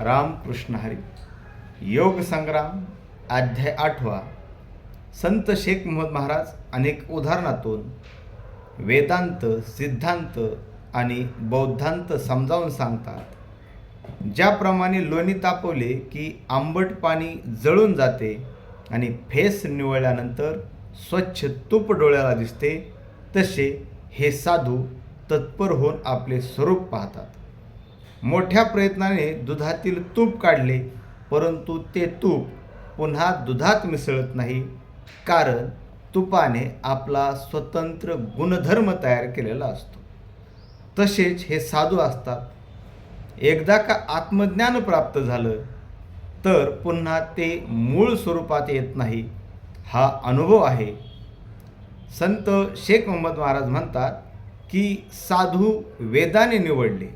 रामकृष्ण हरी. योग संग्राम अध्याय 8. संत शेख मोहम्मद महाराज अनेक उदाहरणातून वेदांत, सिद्धांत आणि बौद्धांत समजावून सांगतात. ज्याप्रमाणे लोणी तापवले की आंबट पाणी जळून जाते आणि फेस निवळल्यानंतर स्वच्छ तूप डोळ्याला दिसते, तसे हे साधू तत्पर होऊन आपले स्वरूप पाहतात. मोठ्या प्रयत्नाने दुधातील तूप काढले, परंतु ते तूप पुन्हा दुधात मिसळत नाही, कारण तुपाने आपला स्वतंत्र गुणधर्म तयार केलेला असतो. तसेच हे साधू असतात. एकदा का आत्मज्ञान प्राप्त झालं तर पुन्हा ते मूळ स्वरूपात येत नाही, हा अनुभव आहे. संत शेख मोहम्मद महाराज म्हणतात की साधू वेदाने निवडले.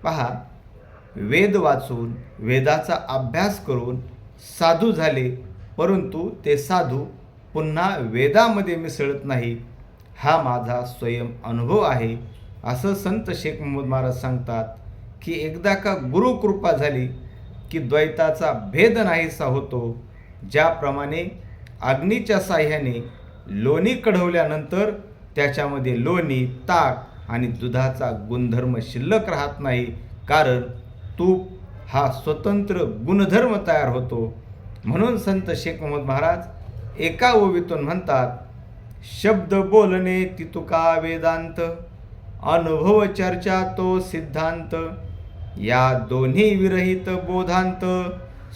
पहा, वेद वाचून वेदाचा अभ्यास करून साधू झाले, परंतु ते साधू पुन्हा वेदामध्ये मिसळत नाही, हा माझा स्वयं अनुभव आहे, असं संत शेख मोहम्मद महाराज सांगतात. की एकदा का गुरुकृपा झाली की द्वैताचा भेद नाहीसा होतो. ज्याप्रमाणे अग्नीच्या साह्याने लोणी कढवल्यानंतर त्याच्यामध्ये लोणी, ताक आणि दुधाचा गुणधर्म शिल्लक राहत नाही, कारण तूप हा स्वतंत्र गुणधर्म तयार होतो. म्हणून संत शेख मोहम्मद महाराज एका ओवीतून म्हणतात, शब्द बोलणे ती तुका वेदांत, अनुभव चर्चा तो सिद्धांत, या दोन्ही विरहित बोधांत,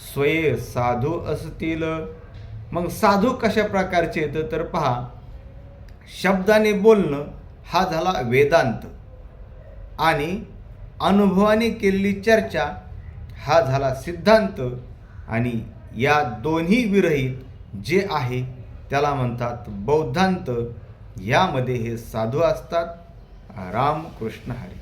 स्वये साधू असतील. मग साधू कशा प्रकारचे येतं तर पहा, शब्दाने बोलणं हा झाला वेदांत आणि अनुभवाने केलेली चर्चा हा झाला सिद्धांत, आणि या दोन्ही विरहित जे आहे त्याला म्हणतात बौद्धांत. यामध्ये हे साधू असतात. रामकृष्ण हरी.